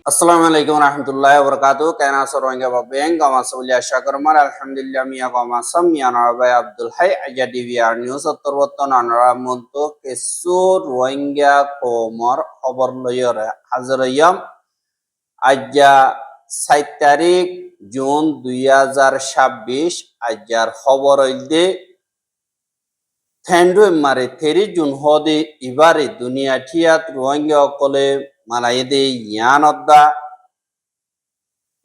আসসালামু আলাইকুম রহমতুল্লাহি ওয়া কেনা সরঙ্গা বাবেং গামা সবুলিয়া শাকরমার আলহামদুলিল্লাহ মিয়া গামা সাম মিয়া নরবাই আব্দুল হাই আজা ডিভিআর নিউজ অত্তরবর্তন আনরা মন্ত কেসু রোহিঙ্গা কোমর খবর লয়রে হাজরয়াম আজা 7 তারিখ জুন 2026 আজার খবর হইলে থেন্ডু মারে 30 জুন হদে ইবারে দুনিয়া ঠিয়াত রোহিঙ্গা অকলে মালাইদে ইয়ানদ্দা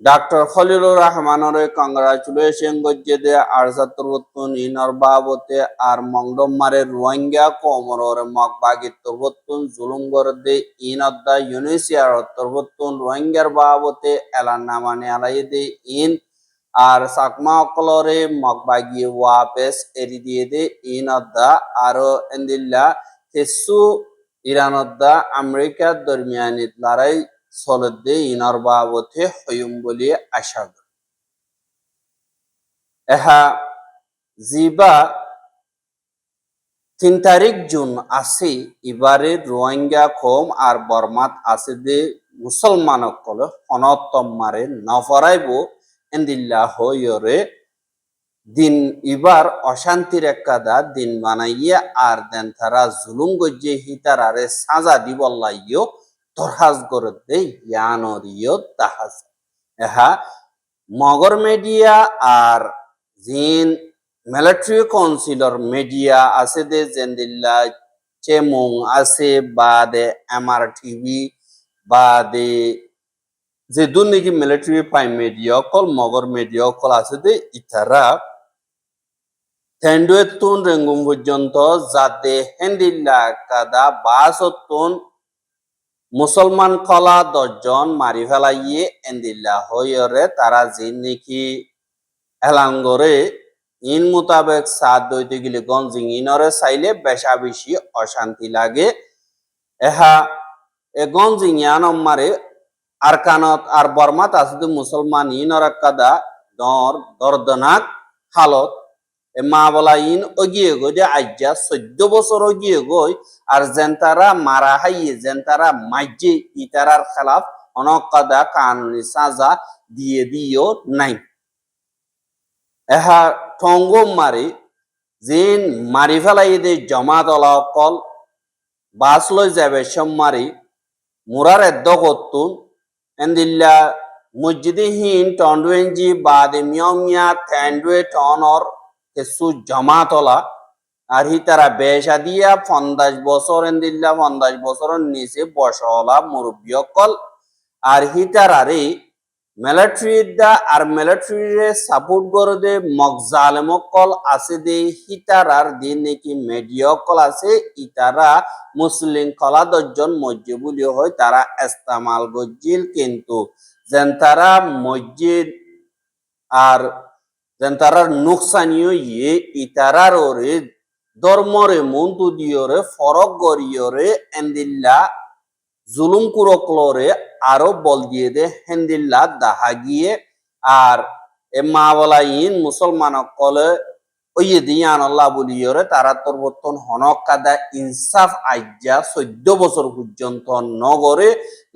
ডক্টর খলিলুর রহমানের কংগ্রাচুলেশন গজ্জেদে আরসাতুরবত্তুন ইনর বাবতে আর মংডমারের রোহিঙ্গা কোমরের মগবাগি তুরবত্তুন জুলুম গরদে ইনদ্দা ইউনিসিয়ার তুরবত্তুন রোহিঙ্গার বাবতে এলান নামানে আলাইদে ইন আর সাকমা অকলরে মগবাগি ওয়াপেস এরি দিয়ে দে ইনদ্দা আরো এন্দিল্লা তেসু ইরানদ্দা আমেরিকার দরমিয়ানিত লড়াই সলদে ইনর বাবতে হইম বলি আশা করি এহা জিবা 3 তারিখ জুন আসি এবারে রোহিঙ্গা কম আর বর্মাত আছে দে মুসলমান কল অনত্তম মারে নফরাইব এন্দিল্লা হইরে দিন ইবার অশান্তির একাদা দিন বানাইয়া আর দেন তারা জুলুম গজ্জে হিতারারে সাজা দিবল্লাইও তরহাজ গরদে ইয়ানরিও তাহাজ এহা মগর মিডিয়া আর জিন মিলিটারি কাউন্সিলর মিডিয়া আছে দে জেন্দিল্লা চেমুং আছে বাদে এমআরটিভি বাদে যে দুর্নীতি মিলিটারি পাই মিডিয়া কল মগর মিডিয়া কল আছে দে ইতারা থেন্ডুয়েতুন রেঙ্গুম পর্যন্ত যাতে হেন্দিল্লা কাদা বাসতুন মুসলমান কলা 10 জন মারি ফেলাইয়ে এন্দিল্লা হইরে তারা জিন নাকি এলাঙ্গরে ইন মোতাবেক সাত দইতে গেলে গঞ্জিং ইনরে চাইলে বেশা বেশি অশান্তি লাগে এহা এ গঞ্জিং ইয়ানম মারে আর কানত আর বর্মাত আছে মুসলমান ইনর কাদা দর্দনাক হালত মা বলা ইন অগিয়ে গো যে আজ্জা 14 বছর অগিয়ে গই আর জেন্তারা মারা হাইয়ে জেন্তারা মাইজে ইতারার খেলাফ অনকাদা কানুনি সাজা দিয়ে দিও নাই এহা ঠঙ্গ মারি জিন মারি ফেলাই দে জমাত অলাকল বাস লই যাবে সম্মারি মুরার এদ্দ করতুন এন্দিল্লা মসজিদে হিন টন্ডুয়েঞ্জি বাদে মিয়া থ্যান্ডুয়ে টনর কিছু জমাতলা আর হি তারা বেশা দিয়া 50 বছর এন্দিল্লা 50 বছরের নিচে বসলা মুরব্বী অকল আর হি তারারে মিলিটারি দা আর মিলিটারি সাপোর্ট করে দে মগজালেমকল আছে দে হিতারার দিন নাকি মেডিয়কল আছে ইতারা মুসলিম কলা 10 জন মসজিদ বলি হয় তারা ইস্তেমাল গজ্জিল কিন্তু যেন তারা মসজিদ আর যেন তারার নুকসানিও ইয়ে ইতারার ওরে ধর্মরে মন্তু দিয়রে ফরক গরিয়রে এন্দিল্লা জুলুম কুরকলরে আরো বল দিয়ে দে হেন্দিল্লা দাহা গিয়ে আর এ মা বলা ইন মুসলমান কলে ওই দিয়ান আল্লাহ বলিয়রে তারা তরবর্তন হনক কাদা ইনসাফ আজ্জা 14 বছর পর্যন্ত নগরে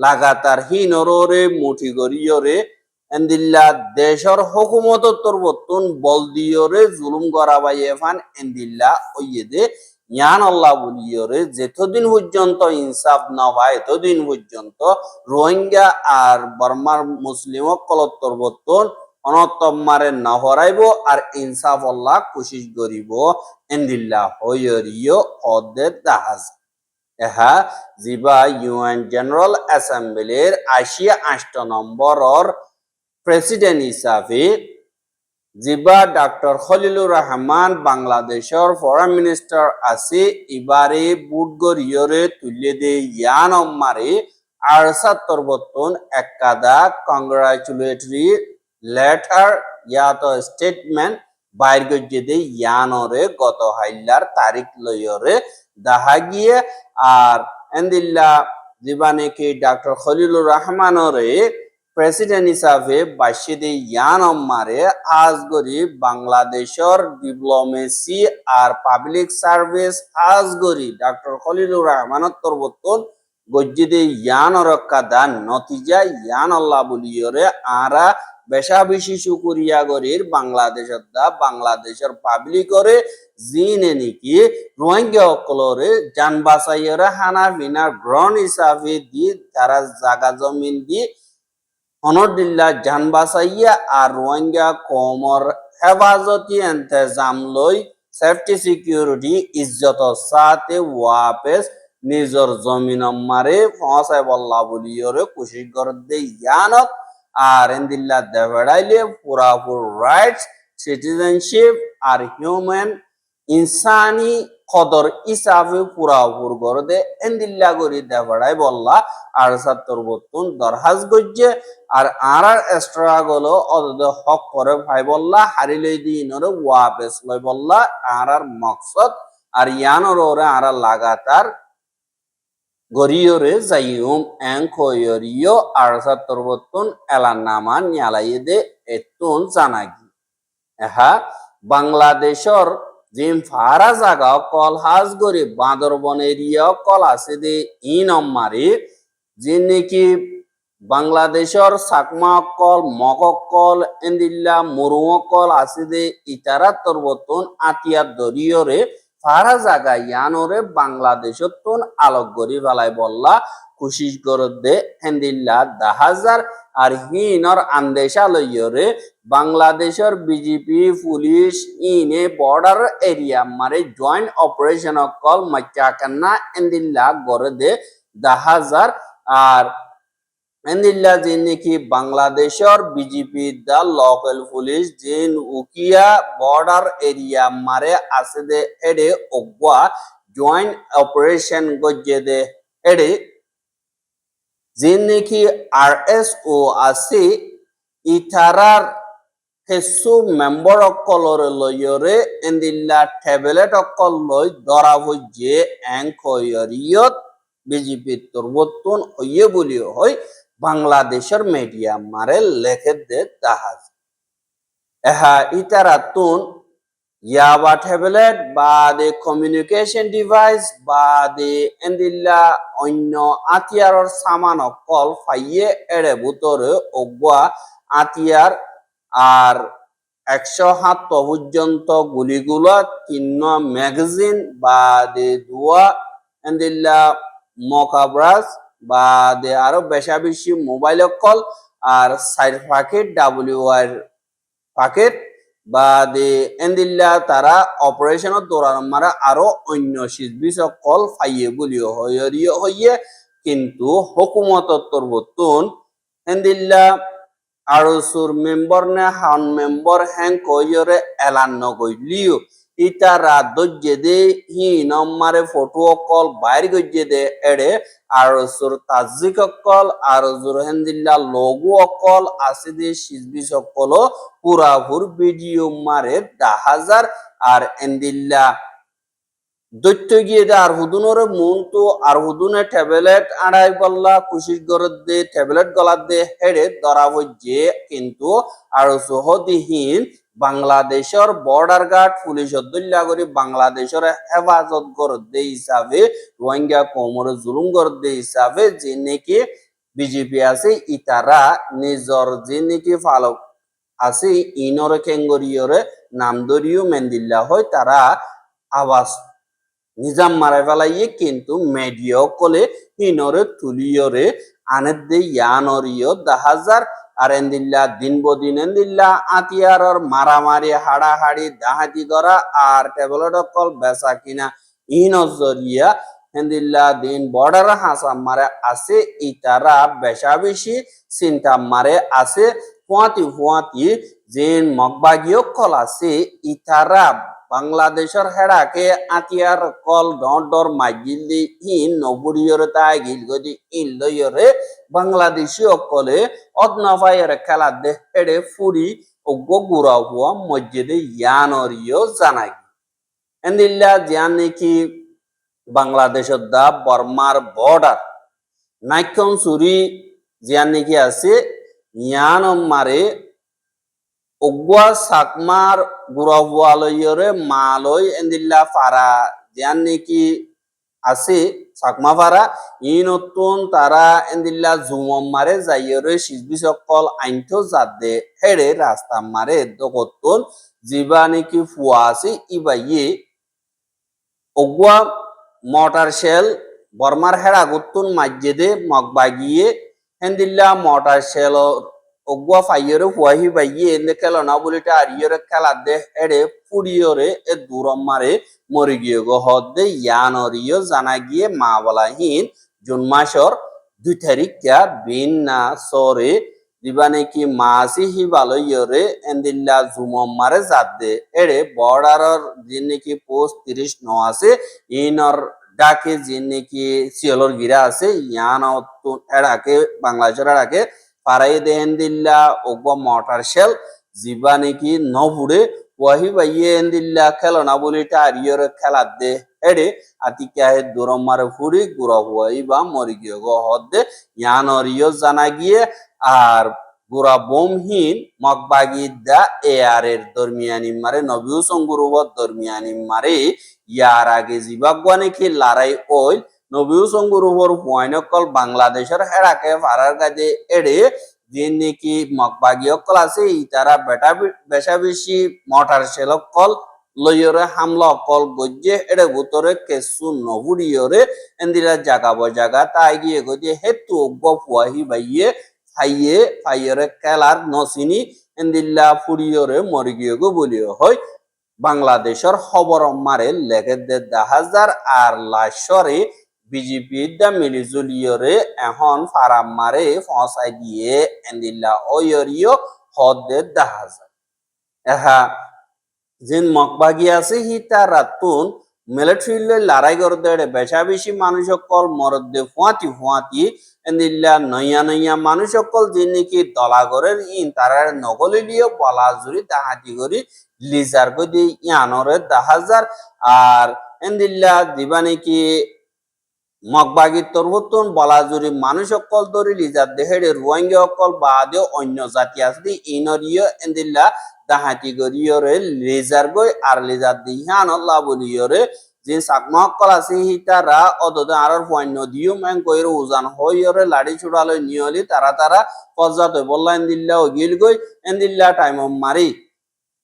লাগাতার হিনরে মুঠি গরিয়রে এন্দিল্লা দেশর হুকুমত তরবর্তন বল দিয়রে জুলুম গরাবাই এফান এন্দিল্লা ওই দে ইয়ান আল্লাহ বলিয়রে যেতদিন পর্যন্ত ইনসাফ না হয় এতদিন পর্যন্ত রোহিঙ্গা আর বর্মার মুসলিম কলত্তরবর্তন অনতমারে না হরাইব আর ইনসাফ আল্লাহ কোশিশ করিব এন্দিল্লা হইরিও হদে দাহাজ এহা জিবা ইউএন জেনারেল অ্যাসেম্বলির 88 নম্বরর প্রেসিডেন্ট হিসাবে জিবা ডক্টর খলিলুর রহমান বাংলাদেশের ফরেন মিনিস্টার আছে এবারে বুটগরিয়রে তুলে দে ইয়ান মারে আরসাত্তর বর্তন একাদা কংগ্রাচুলেটরি লেটার ইয়াত স্টেটমেন্ট বাইর গজ্জে দে ইয়ানরে গত হাইলার তারিখ লয়রে দাহা গিয়ে আর এন্দিল্লা জিবানেকে ডক্টর খলিলুর রহমানরে প্রেসিডেন্ট হিসাবে বাসিদে ইয়ান মারে আজগরি বাংলাদেশের ডিপ্লোমেসি আর পাবলিক সার্ভিস আজগরি ডক্টর খলিলুর রহমানের তরবতন গজ্জিদে ইয়ানর কাদা নতিজা ইয়ান আল্লাহ বলিয়রে আরা বেশা বেশি শুকুরিয়া গরির বাংলাদেশের পাবলিকরে জিনে নিকি রোহিঙ্গা অকলরে জান বাসাইয়রে হানা বিনা গ্রহণ হিসাবে দি তারা জাগা জমিন দি অনদিল্লা জান বাসাইয়া আর রোহিঙ্গা কমর হেফাজতি এন্তেজাম লই সেফটি সিকিউরিটি ইজ্জত সাথে ওয়াপেস নিজর জমিন মারে পৌঁছায় বল্লা বলিয়রে কুশি গরদে ইয়ানত আর এন্দিল্লা দেবেড়াইলে পুরাপুর রাইটস সিটিজেনশিপ আর হিউম্যান ইনসানি কদর হিসাবে পুরাপুর গরদে এন্দিল্লা গরি দেবেড়াই বল্লা আর সাত্তর বতুন দরহাজ গজ্জে আর আর স্ট্রাগল অদ হক করে ভাই বল্লা হারিলই দিনরে ওয়াপেস লই বল্লা আর মকসদ আর ইয়ানর ওরে আর লাগাতার গরিয়রে যাইউম এংকয়রিও আর সাত্তর বতুন এলানামা নিয়ালাইদে এতুন জানাগি এহা বাংলাদেশর জিম ফারা জাগা কল হাজ গরি বাঁদরবন এরিয়া কল আছে দে ইনম্মারি যে নাকি বাংলাদেশর সাকমা কল মকক কল এন্দিল্লা মুরুম কল আছে দে ইতারা তরবতন আতিয়া দরিয়রে ফারা জাগা ইয়ানোরে বাংলাদেশত তুন আলোক গরি ফেলাই বললা কুশিস গরদ দে এন্দিল্লা 10,000 আর হিনর আন্দেশা লইয়রে বাংলাদেশের বিজেপি পুলিশ ইনে বর্ডার এরিয়া মারে জয়েন্ট অপারেশন কল মাচাকান্না এন্দিল্লা গরে দে 10,000 আর এন্দিল্লা যে নাকি বাংলাদেশের বিজেপি দা লোকাল পুলিশ জিন উকিয়া বর্ডার এরিয়া মারে আছে দে এডে ওগবা জয়েন্ট অপারেশন গজ্জে দে এডে জিন নাকি আরএসও আছে ইথারার হেসু মেম্বার অকলর লয়রে এন্দিল্লা ট্যাবলেট অকল লই ধরা হইছে এংকয়রিয়ত বিজেপি তরবতন হইয়ে বলি হয় বাংলাদেশের মিডিয়া মারে লেখে দে জাহাজ এহা ইতারাতুন ইয়াবা ট্যাবলেট বা দে কমিউনিকেশন ডিভাইস বা দে এন্দিল্লা অন্য আতিয়ারর সামান অকল ফাইয়ে এড়ে ভিতরে অগুয়া আতিয়ার আর 107 পর্যন্ত গুলিগুলো 3 ম্যাগাজিন বা দে দুয়া এন্দিল্লা মকাব্রাস বা দে আরো বেশা বেশি মোবাইল কল আর সাইড প্যাকেট ডাব্লিউআর প্যাকেট বা দে এন্দিল্লা তারা অপারেশন দৌড়ান মারা আরো অন্য সিজবিস কল ফাইয়ে বলি হইয়ে কিন্তু হুকুমত তরবতুন এন্দিল্লা আরসুর মেম্বার নে হান মেম্বার হ্যাং কইরে এলান নগইলিও ইতা রাত দজ্জে দে হি নম্বরে ফটো কল বাইর গজ্জে দে এড়ে আরসুর তাজিক কল আরসুর হেন্দিল্লা লোগো কল আছে দে সিজবি সকল পুরাপুর ভিডিও মারে 10,000 আর এন্দিল্লা দৈত্য গিয়ে দে আর হুদুনরে মন তো আর হুদুনে ট্যাবলেট আড়াই বল্লা কুশিস গরদ দে ট্যাবলেট গলাদ দে হেডে ধরা হইছে কিন্তু আর সহদিহীন বাংলাদেশের বর্ডার গার্ড পুলিশ দল্লা করে বাংলাদেশের হেফাজত গরদ দে হিসাবে রোহিঙ্গা কোমরে জুলুম গরদ দে হিসাবে যে নাকি বিজেপি আছে ইতারা নিজর যে নাকি ফালক আছে ইনরে কেঙ্গরিয়রে নাম ধরিও মেন্দিল্লা হয় তারা আওয়াজ নিজাম মারাই ফেলাইয়ে কিন্তু মেডিয়া কলে হিনরে তুলিয়রে আনের দে ইয়ানরিও 10,000 আর এন্দিল্লা দিন বদিন এন্দিল্লা আতিয়ারর মারামারি হাড়াহাড়ি ডাহাতি করা আর ট্যাবলেট কল বেচা কিনা ইনজরিয়া এন্দিল্লা দিন বর্ডার হাসা মারে আছে ইতারা বেশা বেশি চিন্তা মারে আছে ফুয়াতি যেন মগবাগিও কল আছে ইতারা বাংলাদেশের হেড়াকে আতিয়ার কল ডর মাইগিলি ইন নবুরিয়রে তাই গিল গদি ইন লয়রে বাংলাদেশি অকলে অদনাফায়ের খেলা দে হেড়ে ফুরি ওগো গুড়া হুয়া মসজিদে ইয়ানরিও জানাই এন্দিল্লা জিয়ান নাকি বাংলাদেশের দা বর্মার বর্ডার নাইকন সুরি জিয়ান নাকি আছে ইয়ান মারে ওগুয়া সাকমার গুড়াবুয়ালয়রে মালয় এন্দিল্লা ফারা জিয়ান নাকি আছে চাকমাপাড়া ইনতুন তারা এন্দিল্লা জুমম মারে যাইয়রে সিজবি সকল আইনটো যাদে হেড়ে রাস্তা মারে দকতুন জিবা নাকি ফুয়া আছে ইবাইয়ে অগুয়া মোটর শেল বর্মার হেড়া গুতুন মাজ্জেদে মগবাগিয়ে হেন্দিল্লা মোটর শেল অগুয়া ফাইয়রে ফুয়াহি বাইয়ে এনে খেলনা বলিটা আরিয়রে খেলা দে হেড়ে ফুড়িয়রে এ দূরম মারে মরি গিয়ে গো হদে ইয়ানরিয় জানা গিয়ে মা বলাহীন জুন মাসর 2 তারিখ বিন না সরে দিবা নাকি মাসি হিবালয়রে এন্দিল্লা জুমম মারে যাদে এড়ে বর্ডারর যে নাকি পোস্ট 30 ন আছে ইনর ডাকে যে নাকি সিয়লর গিরা আছে ইয়ান এড়াকে বাংলাদেশের এড়াকে পারাই দেন দিল্লা ওগো মোটর শেল জিবা নাকি নভুড়ে ওয়াহি বাইয়ে এন্দিল্লা খেলনা বলিটা আরিয়র খেলা দে এড়ে আতিকাহে দূরম মারে ফুড়ি গুড়া হুয়াই বা মরি গিয়ে গো হদে ইয়ান অরিয় জানা গিয়ে আর গুড়া বোমহীন মগবাগি দা এর দরমিয়ানি মারে নবিউ সঙ্গুরুবত দরমিয়ানি মারে ইয়ার আগে জিবাগুয়া নাকি লড়াই ওই নবিউ সঙ্গুরুবর হুয়াইনকল বাংলাদেশের হেরাকে ফারার কাজে এড়ে যে নাকি মগবাগি অকল আছে তারা বেশা বেশি মোটর শেলকল লইয়রে হামলা অকল গজ্জে এড়ে ভুতরে কেসু নহুড়িয়রে এন্দিরা জাগা বজাগা তাই গিয়ে গজে হেতু অগ্গ ফুয়াহি বাইয়ে ফাইয়ে ফাইয়রে কেলার নসিনি এন্দিল্লা ফুড়িয়রে মরি গিয়ে গো বলিও হয় বাংলাদেশের খবর মারে লেগে দে 10,000 আর লাশরে বিজেপি দা মিলিজুলিয়রে এখন ফারাম মারে ফসাই দিয়ে এন্দিল্লা ওয়রিও হদে 10,000 এহা জিন মকবাগি আছে হিতা রাতুন মিলিটারিলে লড়াই করতে বেশা বেশি মানুষ সকল মরদে ফুয়াতি ফুয়াতি এন্দিল্লা নইয়া নইয়া মানুষ সকল যে নাকি দলাগরের ইন তারা নগলিলিও বলা জুড়ি দাহাতি করি লিজার গদি ইয়ানরে 10,000 আর এন্দিল্লা দিবা নাকি মগবাগি তরবতুন বলাজুরি মানুষ সকল ধরি লিজার দেহেড়ে রোহিঙ্গা সকল বাদে অন্য জাতি আসলি ইনরিয় এন্দিল্লা দাহাতি গরিয়রে লেজার গই আর লেজার দিহান আল্লাহ বলিয়রে যে সাকমা সকল আছে হিতারা অদদে আর পণ্য দিও ম্যাং কইরে উজান হইয়রে লাড়ি ছুড়ালই নিয়লি তারা তারা পর্যাত বললা এন্দিল্লা ওগিল গই এন্দিল্লা টাইম মারি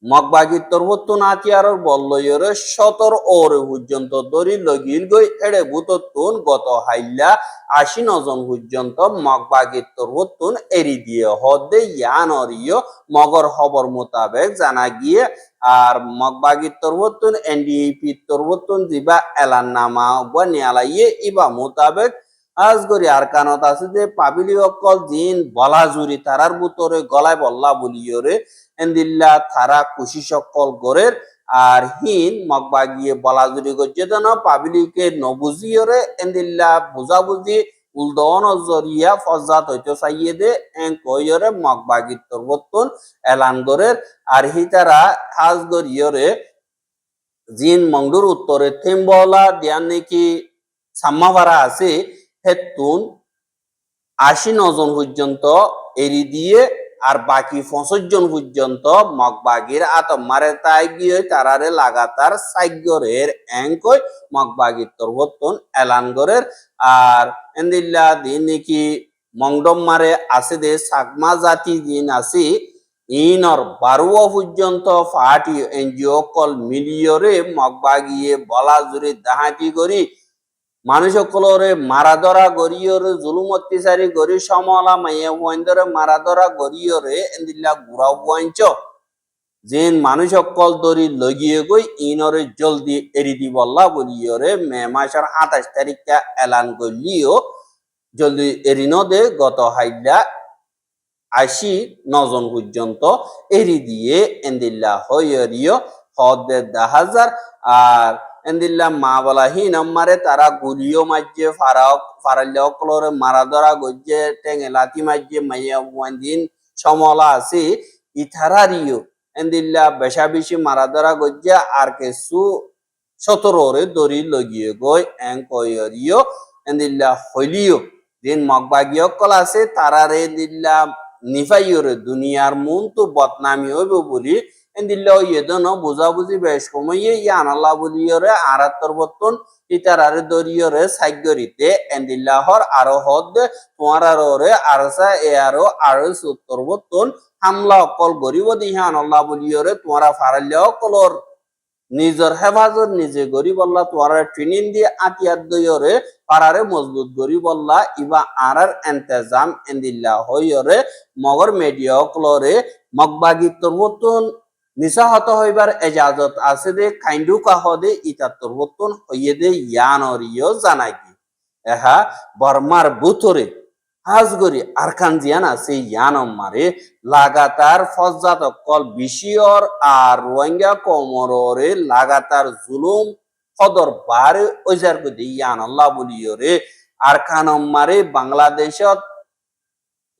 মগবাগি তরবতুন আতিয়ারর বল্লয়রে 17 ওরে পর্যন্ত দরি লগিল গই এড়ে ভূততুন গত হাইল্লা 80 জন পর্যন্ত মগবাগি তরবতুন এরি দিয়ে হদে ইয়ানরিয় মগর খবর মোতাবেক জানা গিয়ে আর মগবাগি তরবতুন এনডিপি তরবতুন দিবা এলাননামা বা নিয়ালাইয়ে ইবা মোতাবেক আজগরি আর কানত আছে যে পাবিলি অকল জিন বলা জুরি তারার বুতরে গলায় বল্লা বলিয়রে এন্দিল্লা থারা কুশি সকল গরের আর হিন মগবাগিয়ে বলা জুরি গজ্জেদন পাবিলিকে নবুজিয়রে এন্দিল্লা বুঝাবুঝি উলদন জরিয়া ফজাত হইতে চাইয়ে দে এং কইয়রে মগবাগি তরবতুন এলান গরের আর হিতারা হাজগরিয়রে জিন মংডুর উত্তরে থেমবলা দিয়ান নাকি সাম্মাভারা আছে হেতুন 80 জন পর্যন্ত এরি দিয়ে আর বাকি 65 জন পর্যন্ত মগবাগির আতম মারে তাই গিয়ে তারারে লাগাতার সাইগরের এঙ্কই মগবাগির তরবতুন এলানগরের আর এন্দিল্লা দিন নাকি মংডম মারে আছে দে সাকমা জাতি দিন আছে ইনর 12 পর্যন্ত ফাটি এনজিও কল মিলিয়রে মগবাগিয়ে বলা জুড়ে দাহাতি করি মানুষ সকলরে মারাধরা গরিয়রে জুলুম অত্যাচারী গরি সমলা মাইয়া ওয়াইন্দরে মারাধরা গরিয়রে এন্দিল্লা গুড়া ওয়াইঞ্চ যেন মানুষ সকল দরি লগিয়ে গই ইনরে জলদি এরি দি বল্লা বলিয়রে মে মাসের 28 তারিখটা এলান করলিও জলদি এরি নদে গত হাইলা 89 জন পর্যন্ত এরি দিয়ে এন্দিল্লা হইয়রিও হদে 10,000 আর এন্দিল্লা মা বলাহি নাম্মারে তারা গুলিও মাঝে ফারাল্লা অকলরে মারা ধরা গজ্জে টেঙে লাতি মাঝে মাইয়া ওয়ান্দিন সমলা আছে ইথারারিও এন্দিল্লা বেশা বেশি মারা ধরা গজ্জে আর কিছু 17 রে দড়ি লগিয়ে গই এং কইরিও এন্দিল্লা হইলিও দিন মগবাগি অকল আছে তারারে দিল্লা নিফাইয়রে দুনিয়ার মন তো বদনামি হইব বলি এন্দিল্লা ইয়েদন বুঝাবুঝি বেশ কমইয়ে ইয়ান আল্লাহ বলিয়রে আরাত্তর বর্তন ইতারারে দরিয়রে সাইগরিতে এন্দিল্লাহর আরো হদ তোমার আরোরে আরসা এ আরো সত্তর বর্তন হামলা অকল গরিব দিহান আল্লাহ বলিয়রে তোমারা ফারাল্লা অকলর নিজের হেফাজত নিজে গরিব আল্লাহ তোমার ট্রেনিং দিয়ে আতিয়ার দইরে পারারে মজবুত গরিব আল্লাহ ইবা আরার এন্তেজাম এন্দিল্লা হইরে মগর মিডিয়া অকলরে মগবাগিত্তর মতন নিসাহত হইবার এজাজত আছে দে কাইন্ডু কাহদে ইতাত্তর মতন হইয়ে দে ইয়ানরিও জানাগি এহা বর্মার বুতরে হাজগরি আরকান জিয়ান আছে ইয়ানম মারে লাগাতার ফজ্জাত কল বিশিয়র আর রোহিঙ্গা কমররে লাগাতার জুলুম কদর বারে ওজার গদি ইয়ান আল্লাহ বলিয়রে আরকানম মারে বাংলাদেশত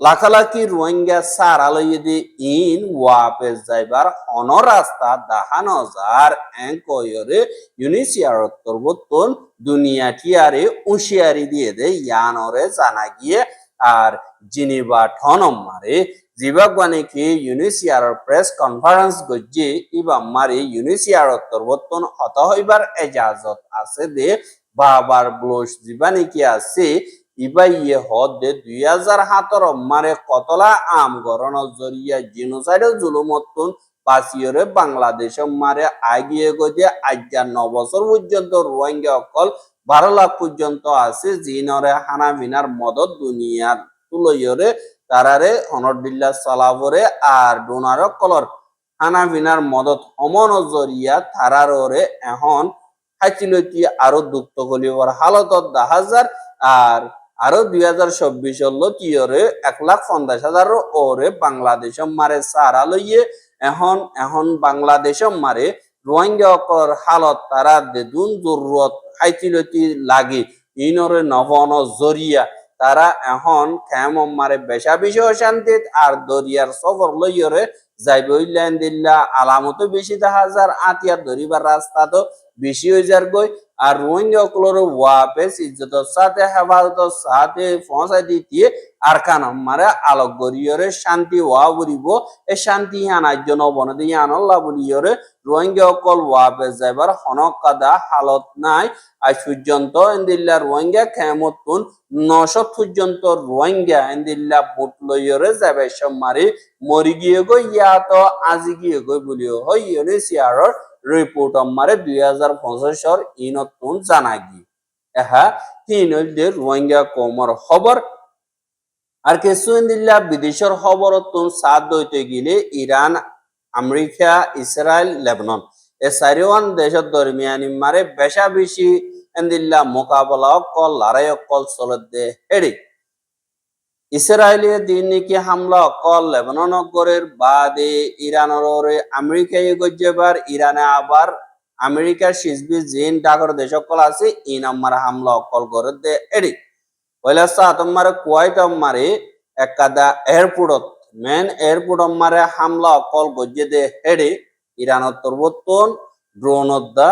লাখালাখি রোহিঙ্গা সার আলয়দি ইন ওয়াপেস যাইবার হন রাস্তা দাহান হাজার এঙ্কয়রে ইউনিসিয়ারত তরবতন দুনিয়া টিয়ারে উশিয়ারি দিয়ে দে ইয়ানরে জানা গিয়ে আর জিনিবা ঠনম মারে জিবাগানে কি ইউনিসিয়ারর প্রেস কনফারেন্স গজ্জে ইবা মারে ইউনিসিয়ারত তরবতন হত হইবার এজাজত আছে দে বাবার ব্লোশ জিবানি কি আছে ইবাইয়ে হদে 2017 মারে কতলা আম গরণ জরিয়া জিনোসাইড জুলুমতন পাসিয়রে বাংলাদেশ মারে আগিয়ে গজে আজ্ঞা 9 বছর পর্যন্ত রোহিঙ্গা অকল 12 লাখ পর্যন্ত আছে জিনরে হানাবিনার মদত দুনিয়ার তুলয়রে তারারে অনরদিল্লা সালাবরে আর ডোনার কলর হানাবিনার মদত অমন জরিয়া তারারে এখন হাইচিলতি আরো দুঃখ গলিবর হালতত 10,000 আর আরো 2024 হলো তিয়রে 1,50,000 ওরে বাংলাদেশ মারে সারা লইয়ে এখন বাংলাদেশ মারে রোহিঙ্গা অকর হালত তারা দেদুন জরুরত খাইতিলতি লাগে ইনরে নবন জরিয়া তারা এখন খেম মারে বেশা বেশি অশান্তিত আর দরিয়ার সফর লইয়রে যাইবইলেন দিল্লা আলামত বেশি 10,000 আতিয়ার ধরিবার রাস্তা তো বেশি হয়ে যার গই আর রোহিঙ্গা অকলর ওয়াপেস ইজ্জতর সাথে হেফাজতর সাথে পৌঁছাই দিয়ে আর কান মারে আলোক গরিয়রে শান্তি ওয়া বলিব এ শান্তি আনার জন্য বনদি আনল্লা বলিয়রে রোহিঙ্গা অকল ওয়াপেস যাইবার হনক কাদা হালত নাই আর পর্যন্ত এন্দিল্লা রোহিঙ্গা খেমতুন 900 পর্যন্ত রোহিঙ্গা এন্দিল্লা বুট লইয়রে যাবে সব মারি মরি গিয়ে গই ইয়া তো আজি গিয়ে গই বলিও হয় ইউনিসিয়ারর রিপোর্ট আমারে 2025 ইনতুন জানাগি এহা তিনদের রোহিঙ্গা কমর খবর আর কেসুইন্দিল্লা বিদেশের খবরতুন সাথ দইতে গেলে ইরান আমেরিকা ইসরায়েল লেবানন এ চারিওয়ান দেশের দরমিয়ানি মারে বেশা বেশি এন্দিল্লা মোকাবেলা কল লড়াই কল চলত দে হেডি ইসরায়েলের দিন নাকি হামলা কল লেবানন গরের বাদে ইরানের আমেরিকায় গজ্জেবার ইরানে আবার আমেরিকার সিজবি জিন ডাকর দেশ কল আছে ইন আমার হামলা কল গরের দে এডি পয়লা সাত আমার কুয়াইট আমারে একাদা এয়ারপোর্টত মেন এয়ারপোর্ট আমারে হামলা কল গজ্জে দে হেডি ইরানের তরবতন ড্রোনত দা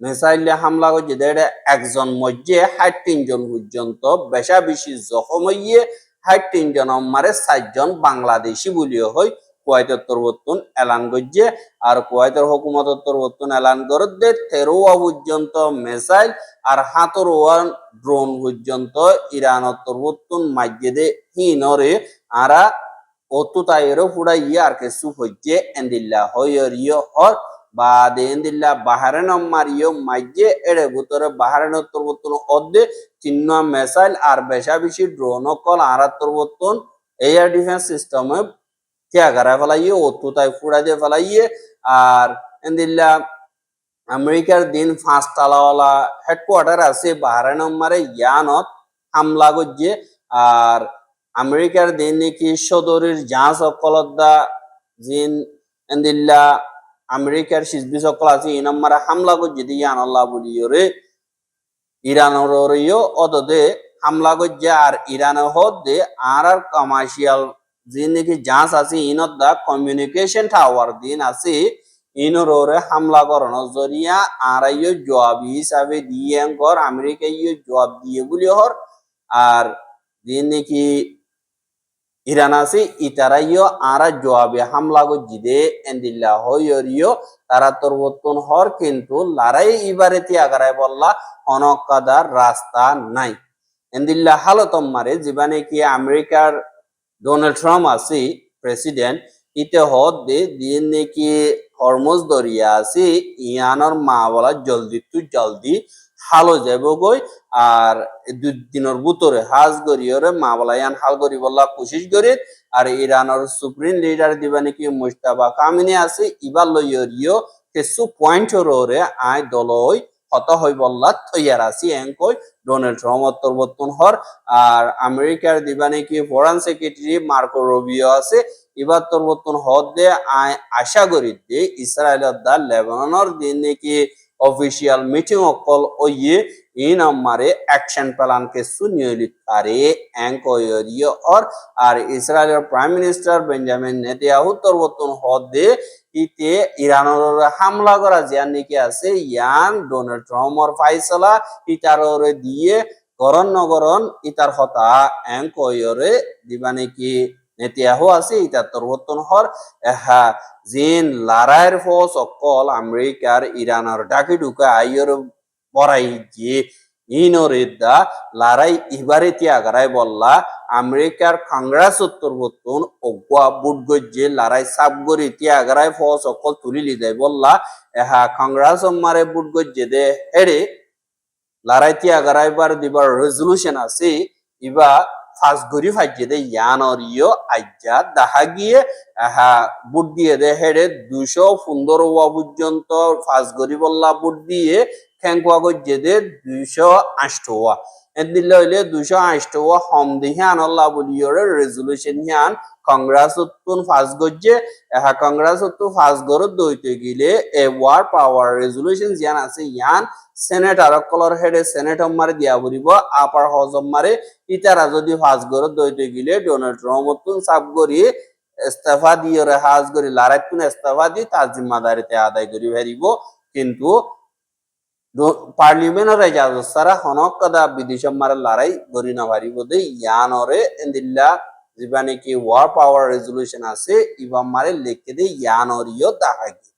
মিসাইলে হামলা গজ্জে দে একজন মধ্যে 63 জন পর্যন্ত বেশা বেশি জখম হইয়ে 63 জন মারে 4 জন বাংলাদেশি বলিও হয় কুয়াইতের তরবতন এলান গজ্জে আর কুয়াইতের হুকুমতের তরবতন এলান করে দে 13 পর্যন্ত মিসাইল আর 17 ড্রোন পর্যন্ত ইরানের তরবতন মাইজে দে হিনরে আরা অতুতাইরো ফুড়াইয়া আর কিছু হইছে এন্দিল্লা হইরিও হর বা দেন্দিল্লা বাহারেন মারিও মাইজে এড়ে ভিতরে বাহারেনের তরবতন অর্ধে চিহ্ন মিসাইল আর বেশা বেশি ড্রোন কল আর তরবতন এয়ার ডিফেন্স সিস্টেমে ত্যাগারা ফেলাইয়ে অতুতাই ফুড়া দিয়ে ফেলাইয়ে আর এন্দিল্লা আমেরিকার দিন 5 তালাওয়ালা হেডকোয়ার্টার আছে বাহারেন মারে ইয়ানত হামলা গজ্জে আর আমেরিকার দিন নাকি সদরের জাহাজ অকলদা জিন এন্দিল্লা আমেরিকার সিজবি সকল আছে ইন মারা হামলা গজ্জে দিয়ে আনাল্লাহ বলিয়রে ইরানরও অদদে হামলা গজ্জে আর ইরান হদে আর কমার্শিয়াল জিন নাকি জাহাজ আছে ইনত দা কমিউনিকেশন টাওয়ার দিন আছে ইনরে হামলা করানোর জরিয়া আর জবাব হিসাবে দিয়ে কর আমেরিকা জবাব দিয়ে বলি হর আর দিন নাকি ইরান আছে ইতারাইও আরা জবাবে হামলা গজিদে এন্দিল্লা হইয়রিও তারা তরবতন হর কিন্তু লারাই ইবারে তিয়াগারায় বললা অনকাদার রাস্তা নাই এন্দিল্লা হালতম মারে জীবানে কি আমেরিকার ডোনাল্ড ট্রাম্প আছে প্রেসিডেন্ট ইতে হদ দে দিন নাকি হরমুজ দরিয়া আছে ইয়ানোর মা বলা জলদি হালো যাব গই আর দুদিনের ভিতরে হাজ গরিয়রে মা বলা ইয়ান হাল গরি বললা কোশিশ করি আর ইরানের সুপ্রিম লিডার দিবা নাকি মুস্তাফা কামিনী আছে ইবার লইয়রিও কিছু পয়েন্ট রে আই দলই হত হই বললা তৈয়ার আছি এঙ্কই ডোনাল্ড ট্রাম্প অন্তর্বর্তন হর আর আমেরিকার দিবা নাকি ফরেন সেক্রেটারি মার্কো রুবিও আছে এবার তর্বতন হদ দে আশা করি দে ইসরায়েলের দা লেবাননের দিন নাকি অফিসিয়াল মিটিং অকল ওয়ে ইন আমারে অ্যাকশন প্ল্যান কে সুনিয়লিত করে এঙ্কয়রিও আর ইসরায়েলের প্রাইম মিনিস্টার বেঞ্জামিন নেতানিয়াহু তর্বতন হদ দে ইতে ইরানের হামলা করা জিয়ান নাকি আছে ইয়ান ডোনাল্ড ট্রাম্পর ফাইসলা ইতাররে দিয়ে গরন নগরন ইতার হতা এঙ্কয়রে দিবা নাকি নেতানিয়াহু আছে ইতার তর্বতন হর এহা জিন লারায়ের ফোর্স অকল আমেরিকার ইরানের ডাকি ঢুকে আইয়র বড়াই যে ইনরেদা লারাই ইবারে তিয়াগারাই বললা আমেরিকার কংগ্রেস উত্তরবর্তন অগুয়া বুটগজ্জে লারাই সাবগরি তিয়াগারাই ফোর্স অকল তুলি লিদাই বললা এহা কংগ্রেস মারে বুটগজ্জে দে হেরে লারাই তিয়াগারাই বার দিবার রেজলিউশন আছে ইবা ফার্স্ট গরি ফাইজে দে ইয়ানর ইয় আজ্জা দাহা গিয়ে বুট দিয়ে দে হেডে 215 ওয়া পর্যন্ত ফার্স্ট গরি বললা বুট দিয়ে খ্যাংকুয়া গজ্জে দে 208 ওয়া এদিলে হইলে 208 ওয়া হম দিহে আনল্লা বলিয়রে রেজলিউশন হিয়ান কংগ্রেস উত্তুন ফার্স্ট গজ্জে কংগ্রেস উত্তু ফার্স্ট গর দইতে গিলে এ ওয়ার পাওয়ার রেজলিউশন জিয়ান আছে ইয়ান সেনেট আর কলর হেডে সেনেট মারে দিয়া বলিব আপার হজম মারে ইতারা যদি ফাজ গর দইতে গিলে ডোনাল্ড ট্রাম্প সাব গরি ইস্তফা দিয়ে হাজ গরি লারাইতুন ইস্তফা দি তার জিম্মাদারিতে আদায় করি ভেরিব কিন্তু পার্লিমেন্টের ইজাজত সারা হনক কদা বিদেশ মারে লড়াই গরি না ভারিব দে ইয়ানরে এন্দিল্লা জীবানে কি ওয়ার পাওয়ার রেজলিউশন আছে ইবা মারে লিখে দে ইয়ানরিও দাহাগি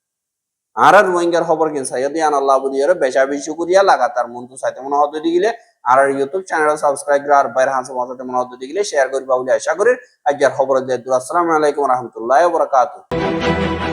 আর রোহিঙ্গার খবর কিন সাইয়দ ইয়ান আল্লাহ বুলিয়রে বেশা বেশি শুকরিয়া লাগাতার মন্তু সাইতে মনে হতে দিলে আর ইউটিউব চ্যানেল সাবস্ক্রাইব করার বাইরে হাসা মতে মনে হতে দিলে শেয়ার করি বাউলি আশা করি আজকের খবর দিয়ে আসসালামু আলাইকুম ওয়া রাহমাতুল্লাহি ওয়া বারাকাতুহু